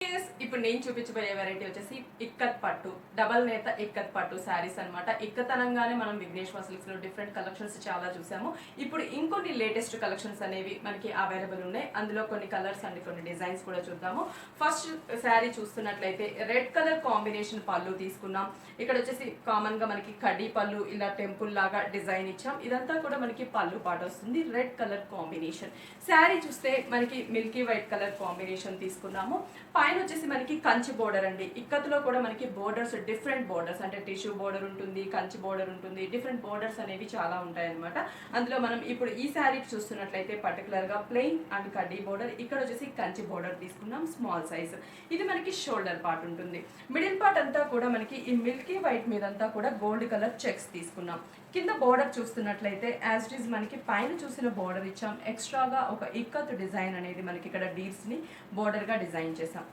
ఇప్పుడు నేను చూపించబోయే వెరైటీ వచ్చేసి ఇక్కత్ పట్టు డబల్ నేత ఇక్కత్ పట్టు శారీస్ అనమాట. ఇక్కతనంగానే మనం విఘ్నేశ్వర సిల్క్స్ లో డిఫరెంట్ కలెక్షన్స్ చాలా చూసాము. ఇప్పుడు ఇంకొన్ని లేటెస్ట్ కలెక్షన్స్ అనేవి మనకి అవైలబుల్ ఉన్నాయి. అందులో కొన్ని కలర్స్ అండ్ కొన్ని డిజైన్స్ కూడా చూద్దాము. ఫస్ట్ శారీ చూస్తున్నట్లయితే రెడ్ కలర్ కాంబినేషన్ పళ్ళు తీసుకున్నాం. ఇక్కడ వచ్చేసి కామన్ గా మనకి కడ్డీ పళ్ళు ఇలా టెంపుల్ లాగా డిజైన్ ఇచ్చాం. ఇదంతా కూడా మనకి పళ్ళు పాట వస్తుంది. రెడ్ కలర్ కాంబినేషన్ శారీ చూస్తే మనకి మిల్కీ వైట్ కలర్ కాంబినేషన్ తీసుకున్నాము. పైన వచ్చేసి మనకి కంచి బోర్డర్ అండి. ఇక్కత్తులో కూడా మనకి బోర్డర్స్ డిఫరెంట్ బోర్డర్స్ అంటే టిష్యూ బోర్డర్ ఉంటుంది, కంచి బోర్డర్ ఉంటుంది, డిఫరెంట్ బోర్డర్స్ అనేవి చాలా ఉంటాయి అనమాట. అందులో మనం ఇప్పుడు ఈ శారీ చూస్తున్నట్లయితే పర్టికులర్ గా ప్లెయిన్ అండ్ కడ్డీ బోర్డర్, ఇక్కడ వచ్చేసి కంచి బోర్డర్ తీసుకున్నాం స్మాల్ సైజ్. ఇది మనకి షోల్డర్ పార్ట్ ఉంటుంది. మిడిల్ పార్ట్ అంతా కూడా మనకి ఈ మిల్కీ వైట్ మీద అంతా కూడా గోల్డ్ కలర్ చెక్స్ తీసుకున్నాం. కింద బోర్డర్ చూస్తున్నట్లయితే యాజ్ ఇట్ ఈస్ మనకి పైన చూసిన బోర్డర్ ఇచ్చాం. ఎక్స్ట్రాగా ఒక ఇక్కత్ డిజైన్ అనేది మనకి ఇక్కడ డీడ్స్ ని బోర్డర్ గా డిజైన్ చేసాం.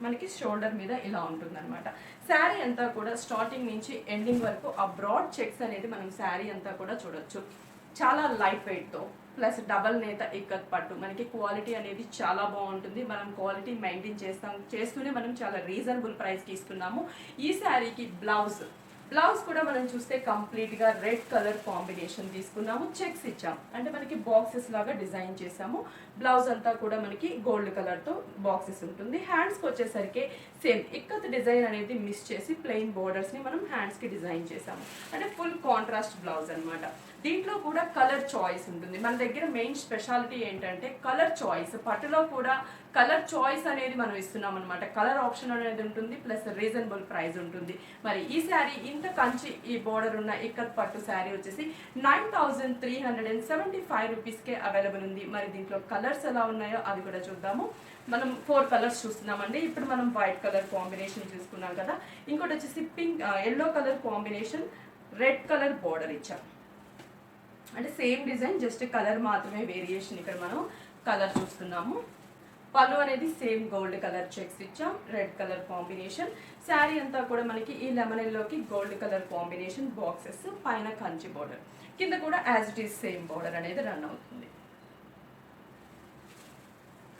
మనకి షోల్డర్ మీద ఇలా ఉంటుంది అనమాట. శారీ అంతా కూడా స్టార్టింగ్ నుంచి ఎండింగ్ వరకు ఆ బ్రాడ్ చెక్స్ అనేది మనం శారీ అంతా కూడా చూడొచ్చు. చాలా లైట్ వెయిట్ తో ప్లస్ డబల్ నేత ఇక్కత్ పట్టు మనకి క్వాలిటీ అనేది చాలా బాగుంటుంది. మనం క్వాలిటీ మెయింటైన్ చేస్తూనే మనం చాలా రీజనబుల్ ప్రైస్కి ఇస్తున్నాము. ఈ శారీకి బ్లౌజ్ కూడా మనం చూస్తే కంప్లీట్ గా రెడ్ కలర్ కాంబినేషన్ తీసుకున్నాము. చెక్స్ ఇచ్చాం అంటే మనకి బాక్సెస్ లాగా డిజైన్ చేసాము. బ్లౌజ్ అంతా కూడా మనకి గోల్డ్ కలర్ తో బాక్సెస్ ఉంటుంది. హ్యాండ్స్ కి వచ్చేసరికి సేమ్ ఇక్కత్ డిజైన్ అనేది మిస్ చేసి ప్లెయిన్ బోర్డర్స్ ని మనం హ్యాండ్స్ కి డిజైన్ చేసాము. అంటే ఫుల్ కాంట్రాస్ట్ బ్లౌజ్ అనమాట. దీంట్లో కూడా కలర్ చాయిస్ ఉంటుంది. మన దగ్గర మెయిన్ స్పెషాలిటీ ఏంటంటే కలర్ చాయిస్. పట్టులో కూడా కలర్ చాయిస్ అనేది మనం ఇస్తున్నాం అనమాట. కలర్ ఆప్షన్ అనేది ఉంటుంది ప్లస్ రీజనబుల్ ప్రైస్ ఉంటుంది. మరి ఈ శారీ ఇంత కంచి ఈ బోర్డర్ ఉన్న ఇక్కత్ పట్టు శారీ వచ్చేసి 9375 రూపీస్కే అవైలబుల్ ఉంది. మరి దీంట్లో కలర్స్ ఎలా ఉన్నాయో అవి కూడా చూద్దాము. మనం 4 కలర్స్ చూస్తున్నామండి. ఇప్పుడు మనం వైట్ కలర్ కాంబినేషన్ చూసుకున్నాం కదా. ఇంకోటి వచ్చేసి yellow colour combination red colour border ఇచ్చాం. అంటే సేమ్ డిజైన్ జస్ట్ కలర్ మాత్రమే వేరియేషన్. ఇక్కడ మనం కలర్ చూస్తున్నాము. పళ్ళు అనేది సేమ్ గోల్డ్ కలర్ చెక్స్ ఇచ్చాం. రెడ్ కలర్ కాంబినేషన్ శారీ అంతా కూడా మనకి ఈ లెమన్ ఎల్లోకి గోల్డ్ కలర్ కాంబినేషన్ బాక్సెస్, పైన కంచి బోర్డర్, కింద కూడా as it is same border అనేది రన్ అవుతుంది.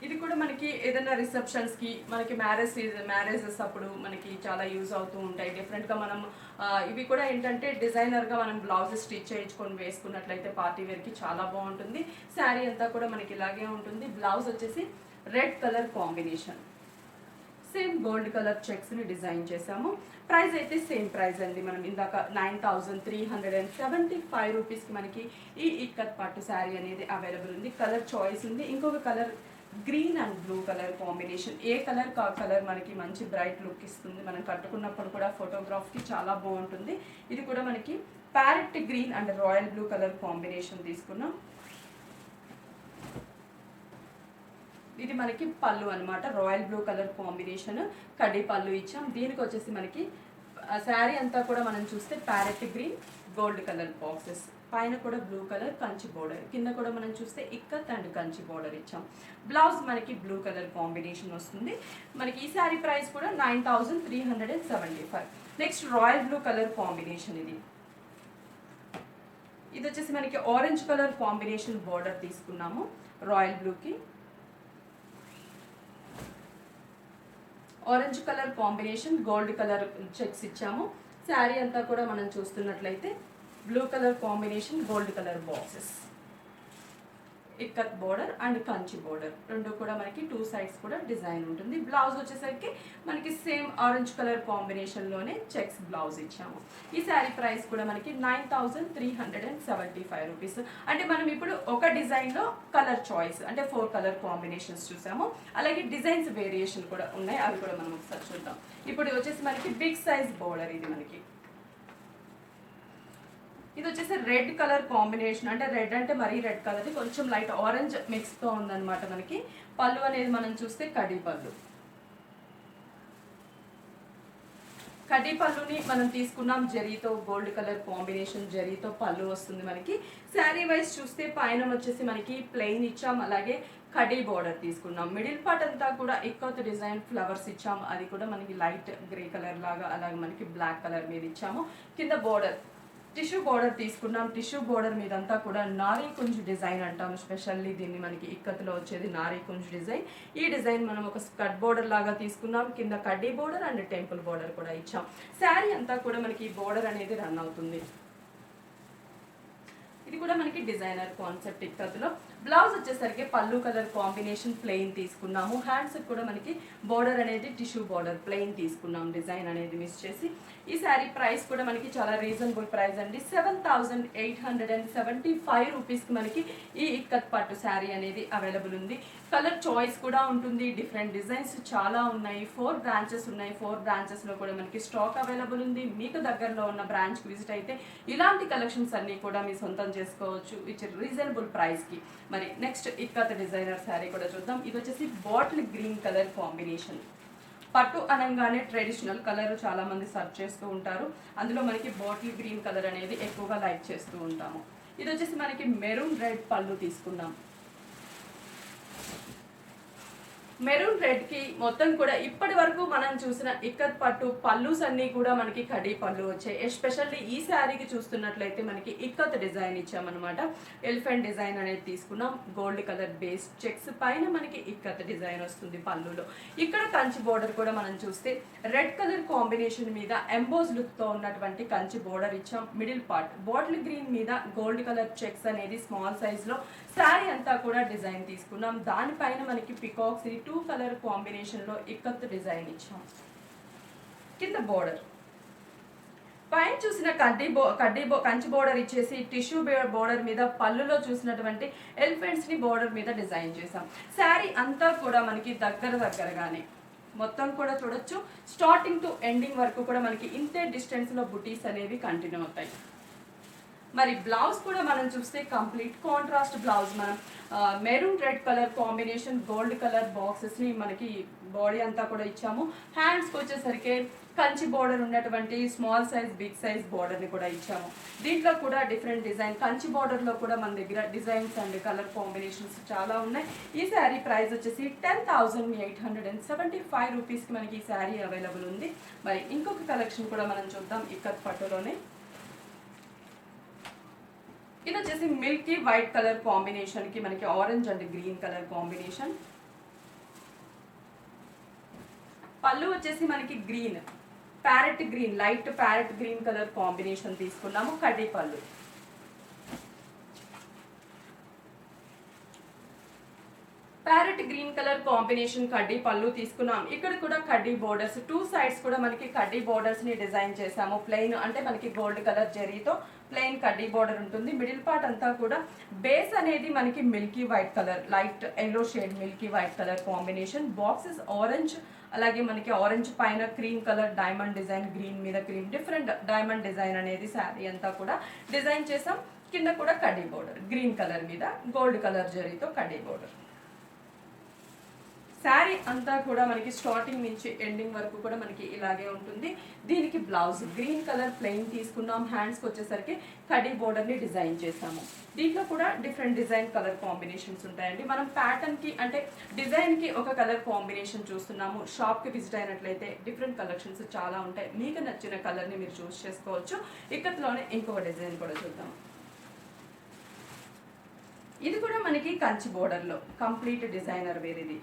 ఇది కూడా మనకి ఏదైనా రిసెప్షన్స్ కి మనకి మ్యారేజెస్ అప్పుడు మనకి చాలా యూజ్ అవుతూ ఉంటాయి. డిఫరెంట్ గా మనం ఇవి కూడా ఏంటంటే డిజైనర్ గా మనం బ్లౌజెస్ స్టిచ్ చేయించుకొని వేసుకున్నట్లయితే పార్టీ వేర్ కి చాలా బాగుంటుంది. శారీ అంతా కూడా మనకి ఇలాగే ఉంటుంది. బ్లౌజ్ వచ్చేసి red colour combination same gold colour checks ని డిజైన్ చేసాము. ప్రైస్ అయితే సేమ్ ప్రైస్ అండి. మనం ఇందాక 9375 రూపీస్ కి మనకి ఈ ఇక్కత్ పట్టు శారీ అనేది అవైలబుల్ ఉంది. కలర్ చాయిస్ ఉంది. ఇంకొక colour green and blue colour combination. A colour కా కలర్ మనకి మంచి బ్రైట్ లుక్ ఇస్తుంది. మనం కట్టుకున్నప్పుడు కూడా ఫోటోగ్రాఫ్ కి చాలా బాగుంటుంది. ఇది కూడా మనకి parrot green and royal blue colour combination తీసుకున్నాం. ఇది మనకి పళ్ళు అనమాట. రాయల్ బ్లూ కలర్ కాంబినేషన్ కడ్డీ పళ్ళు ఇచ్చాం. దీనికి వచ్చేసి మనకి శారీ అంతా కూడా మనం చూస్తే parrot green gold colour boxes, పైన కూడా బ్లూ కలర్ కంచి బోర్డర్, కింద కూడా మనం చూస్తే ఇక్కత్ అండ్ కంచి బోర్డర్ ఇచ్చాం. బ్లౌజ్ మనకి బ్లూ కలర్ కాంబినేషన్ వస్తుంది. మనకి ఈ శారీ ప్రైస్ కూడా 9375. Next royal blue colour combination. ఇది వచ్చేసి మనకి ఆరెంజ్ కలర్ కాంబినేషన్ బోర్డర్ తీసుకున్నాము. రాయల్ బ్లూకి orange colour combination gold colour checks ఇచ్చాము. శారీ అంతా కూడా మనం చూస్తున్నట్లయితే blue colour combination gold colour boxes, ikat border and Kanchi border రెండు కూడా మనకి 2 సైడ్స్ కూడా డిజైన్ ఉంటుంది. బ్లౌజ్ వచ్చేసరికి మనకి సేమ్ ఆరెంజ్ కలర్ కాంబినేషన్ లోనే చెక్స్ బ్లౌజ్ ఇచ్చాము. ఈ శారీ ప్రైస్ కూడా మనకి 9375 రూపీస్. అంటే మనం ఇప్పుడు ఒక డిజైన్ లో కలర్ చాయిస్ అంటే 4 కలర్ కాంబినేషన్స్ చూసాము. అలాగే డిజైన్స్ వేరియేషన్ కూడా ఉన్నాయి. అవి కూడా మనం ఒకసారి చూద్దాం. ఇప్పుడు వచ్చేసి మనకి బిగ్ సైజ్ బోర్డర్. ఇది వచ్చేసి రెడ్ కలర్ కాంబినేషన్. అంటే రెడ్ అంటే మరీ రెడ్ కలర్, కొంచెం లైట్ ఆరెంజ్ మిక్స్ తో ఉందన్నమాట. మనకి పళ్ళు అనేది మనం చూస్తే కడ్డీ పళ్ళుని మనం తీసుకున్నాం. జరీతో గోల్డ్ కలర్ కాంబినేషన్ జరీతో పళ్ళు వస్తుంది మనకి. శారీ వైజ్ చూస్తే పైన వచ్చేసి మనకి ప్లెయిన్ ఇచ్చాం. అలాగే కడ్డీ బోర్డర్ తీసుకున్నాం. మిడిల్ పార్ట్ అంతా కూడా ఇక్కత్ డిజైన్ ఫ్లవర్స్ ఇచ్చాము. అది కూడా మనకి లైట్ గ్రే కలర్ లాగా అలాగే మనకి బ్లాక్ కలర్ మీద ఇచ్చాము. కింద బోర్డర్ టిష్యూ బోర్డర్ తీసుకున్నాం. టిష్యూ బోర్డర్ మీదంతా కూడా నారీ కుంజ్ డిజైన్ అంటాం. స్పెషల్లీ దీన్ని మనకి ఇక్కత్తులో వచ్చేది నారీ కుంజ్ డిజైన్. ఈ డిజైన్ మనం ఒక స్కర్ట్ బోర్డర్ లాగా తీసుకున్నాం. కింద కడ్డీ బోర్డర్ అండ్ టెంపుల్ బోర్డర్ కూడా ఇచ్చాం. శారీ అంతా కూడా మనకి ఈ బోర్డర్ అనేది రన్ అవుతుంది. ఇది కూడా మనకి డిజైనర్ కాన్సెప్ట్ ఇక్కత్తులో. బ్లౌజ్ వచ్చేసరికి పళ్ళు కలర్ కాంబినేషన్ ప్లెయిన్ తీసుకున్నాము. హ్యాండ్స్ కూడా మనకి బోర్డర్ అనేది టిష్యూ బోర్డర్ ప్లెయిన్ తీసుకున్నాం. డిజైన్ అనేది మిస్ చేసి. ఈ శారీ ప్రైస్ కూడా మనకి చాలా రీజనబుల్ ప్రైస్ అండి. 7,875 రూపీస్కి మనకి ఈ ఇక్కత్ పట్టు శారీ అనేది అవైలబుల్ ఉంది. కలర్ చాయిస్ కూడా ఉంటుంది. డిఫరెంట్ డిజైన్స్ చాలా ఉన్నాయి. 4 బ్రాంచెస్ ఉన్నాయి. 4 బ్రాంచెస్లో కూడా మనకి స్టాక్ అవైలబుల్ ఉంది. మీకు దగ్గరలో ఉన్న బ్రాంచ్కి విజిట్ అయితే ఇలాంటి కలెక్షన్స్ అన్నీ కూడా మీ సొంతం చేసుకోవచ్చు విచ్ రీజనబుల్ ప్రైస్కి. మరి నెక్స్ట్ ఇక్కత్ డిజైనర్ శారీ కూడా చూద్దాం. ఇది వచ్చేసి బాటిల్ గ్రీన్ కలర్ కాంబినేషన్. పట్టు అనగానే ట్రెడిషనల్ కలర్ చాలా మంది సర్చ్ చేస్తూ ఉంటారు. అందులో మనకి బాటిల్ గ్రీన్ కలర్ అనేది ఎక్కువగా లైక్ చేస్తూ ఉంటాము. ఇది వచ్చేసి మనకి మెరూన్ రెడ్ పళ్ళు తీసుకున్నాం. మెరూన్ రెడ్ కి మొత్తం కూడా ఇప్పటి వరకు మనం చూసిన ఇక్కత్ పట్టు పల్లూస్ అన్ని కూడా మనకి కడీ పళ్ళు వచ్చాయి. ఎస్పెషల్లీ ఈ శారీకి చూస్తున్నట్లయితే మనకి ఇక్కత్ డిజైన్ ఇచ్చామన్నమాట. ఎలిఫెంట్ డిజైన్ అనేది తీసుకున్నాం. గోల్డ్ కలర్ బేస్ చెక్స్ పైన మనకి ఇక్కత్ డిజైన్ వస్తుంది పళ్ళులో. ఇక్కడ కంచి బోర్డర్ కూడా మనం చూస్తే రెడ్ కలర్ కాంబినేషన్ మీద ఎంబోజ్ లుక్ తో ఉన్నటువంటి కంచి బోర్డర్ ఇచ్చాం. మిడిల్ పార్ట్ బాటిల్ గ్రీన్ మీద గోల్డ్ కలర్ చెక్స్ అనేది స్మాల్ సైజ్ లో శారీ అంతా కూడా డిజైన్ తీసుకున్నాం. దానిపైన మనకి పికాక్స్ 2 కలర్ కాంబినేషన్ లో ఇక్కత్ డిజైన్ ఇచ్చాం. కింద బోర్డర్ పైన చూసిన కంచి బోర్డర్ ఇచ్చేసి టిష్యూ బోర్డర్ మీద పళ్ళులో చూసినటువంటి ఎలిఫెంట్స్ ని బోర్డర్ మీద డిజైన్ చేసాం. శారీ అంతా కూడా మనకి దగ్గరగానే మొత్తం కూడా చూడొచ్చు. స్టార్టింగ్ టు ఎండింగ్ వరకు కూడా మనకి ఇంతే డిస్టెన్స్ లో బుటీస్ అనేవి కంటిన్యూ అవుతాయి. మరి బ్లౌజ్ కూడా మనం చూస్తే కంప్లీట్ కాంట్రాస్ట్ బ్లౌజ్. మనం maroon red colour combination gold colour boxes ని మనకి బాడీ అంతా కూడా ఇచ్చాము. హ్యాండ్స్కి వచ్చేసరికి కంచి బోర్డర్ ఉన్నటువంటి small size big size border ని కూడా ఇచ్చాము. దీంట్లో కూడా డిఫరెంట్ డిజైన్ కంచి బోర్డర్ లో కూడా మన దగ్గర డిజైన్స్ అండ్ కలర్ కాంబినేషన్స్ చాలా ఉన్నాయి. ఈ శారీ ప్రైస్ వచ్చేసి 10,875 రూపీస్కి మనకి ఈ శారీ అవైలబుల్ ఉంది. మరి ఇంకొక కలెక్షన్ కూడా మనం చూద్దాం ఇక్కత్ పట్టులోనే. ఇది వచ్చేసి మిల్కీ వైట్ కలర్ కాంబినేషన్ కి మనకి orange and green colour combination. పళ్ళు వచ్చేసి మనకి green parrot green light parrot green colour combination తీసుకున్నాము. కడ్డీ పళ్ళు. ప్యారెట్ గ్రీన్ కలర్ కాంబినేషన్ కడ్డీ పళ్ళు తీసుకున్నాం. ఇక్కడ కూడా కడ్డీ బోర్డర్స్ 2 సైడ్స్ కూడా మనకి కడ్డీ బోర్డర్స్ ని డిజైన్ చేసాము. ప్లెయిన్ అంటే మనకి గోల్డ్ కలర్ జరీతో ప్లెయిన్ కడ్డీ బోర్డర్ ఉంటుంది. మిడిల్ పార్ట్ అంతా కూడా బేస్ అనేది మనకి Milky white colour light yellow shade Milky white colour combination. Boxes orange అలాగే మనకి ఆరెంజ్ పైన cream colour diamond design green మీద క్రీమ్ డిఫరెంట్ డైమండ్ డిజైన్ అనేది శారీ అంతా కూడా డిజైన్ చేసాం. కింద కూడా కడ్డీ బోర్డర్ గ్రీన్ కలర్ మీద గోల్డ్ కలర్ జరీతో కడ్డీ బోర్డర్. శారీ అంతా కూడా మనకి స్టార్టింగ్ నుంచి ఎండింగ్ వరకు కూడా మనకి ఇలాగే ఉంటుంది. దీనికి బ్లౌజ్ గ్రీన్ కలర్ ప్లెయిన్ తీసుకున్నాం. హ్యాండ్స్కి వచ్చేసరికి కడ్డీ బోర్డర్ని డిజైన్ చేసాము. దీంట్లో కూడా డిఫరెంట్ డిజైన్ కలర్ కాంబినేషన్స్ ఉంటాయండి. మనం ప్యాటర్న్కి అంటే డిజైన్కి ఒక కలర్ కాంబినేషన్ చూస్తున్నాము. షాప్కి విజిట్ అయినట్లయితే డిఫరెంట్ కలెక్షన్స్ చాలా ఉంటాయి. మీకు నచ్చిన కలర్ని మీరు చూస్ చేసుకోవచ్చు. ఇక్కత్లోనే ఇంకొక డిజైన్ కూడా చూద్దాం. ఇది కూడా మనకి కంచి బోర్డర్లో కంప్లీట్ డిజైనర్ వేరేది.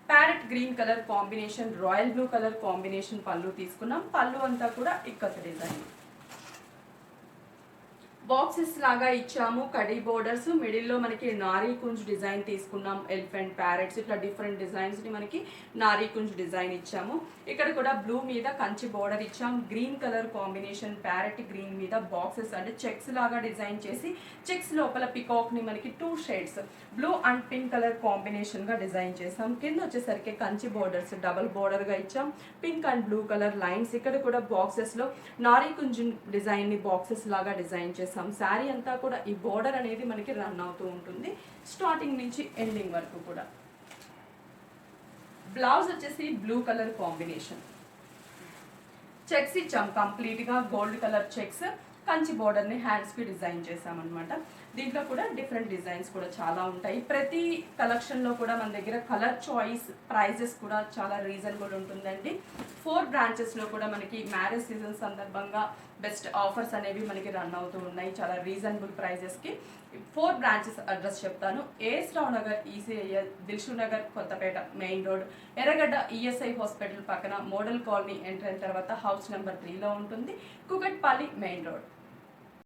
Parrot green colour combination royal blue colour combination పళ్ళు తీసుకున్నాం. పళ్ళు అంతా కూడా ఇక్కత్ డిజైన్. బాక్సెస్ లాగా ఇచ్చాము. కడీ బోర్డర్స్ మిడిల్లో మనకి నారీ కుంజ్ డిజైన్ తీసుకున్నాం. ఎలిఫెంట్ ప్యారెట్స్ ఇట్లా డిఫరెంట్ డిజైన్స్ ని మనకి నారీ కుంజ్ డిజైన్ ఇచ్చాము. ఇక్కడ కూడా బ్లూ మీద కంచి బోర్డర్ ఇచ్చాం. Green colour combination parrot green మీద బాక్సెస్ అంటే చెక్స్ లాగా డిజైన్ చేసి చెక్స్ లోపల పికాక్ ని మనకి 2 shades blue and pink colour combination గా డిజైన్ చేసాం. కింద వచ్చేసరికి కంచి బోర్డర్స్ డబల్ బోర్డర్ గా ఇచ్చాం. Pink and blue colour lines. ఇక్కడ కూడా బాక్సెస్ లో నారీ కుంజ్ డిజైన్ ని బాక్సెస్ లాగా డిజైన్ చేసాం. శారీ అంతా కూడా ఈ బోర్డర్ అనేది మనకి రన్ అవుతూ ఉంటుంది స్టార్టింగ్ నుంచి ఎండింగ్ వరకు కూడా. బ్లౌజ్ వచ్చేసి బ్లూ కలర్ కాంబినేషన్. చెక్స్ ఇచ్చాం కంప్లీట్ గా gold colour checks. Kanchi border ని హ్యాండ్స్ కి డిజైన్ చేసామన్నమాట. దీంట్లో కూడా డిఫరెంట్ డిజైన్స్ కూడా చాలా ఉంటాయి. ప్రతి కలెక్షన్లో కూడా మన దగ్గర కలర్ చాయిస్, ప్రైజెస్ కూడా చాలా రీజనబుల్ ఉంటుందండి. 4 బ్రాంచెస్లో కూడా మనకి మ్యారేజ్ సీజన్ సందర్భంగా బెస్ట్ ఆఫర్స్ అనేవి మనకి రన్ అవుతూ ఉన్నాయి చాలా రీజనబుల్ ప్రైజెస్కి. 4 బ్రాంచెస్ అడ్రస్ చెప్తాను. ఏఎస్ రావు Nagar, ECIL, దిల్షు Nagar, Kothapeta main road, ఎర్రగడ్డ ఈఎస్ఐ హాస్పిటల్ పక్కన మోడల్ కాలనీ ఎంటర్ అయిన తర్వాత హౌస్ నెంబర్ 3లో ఉంటుంది. Kukatpally main road.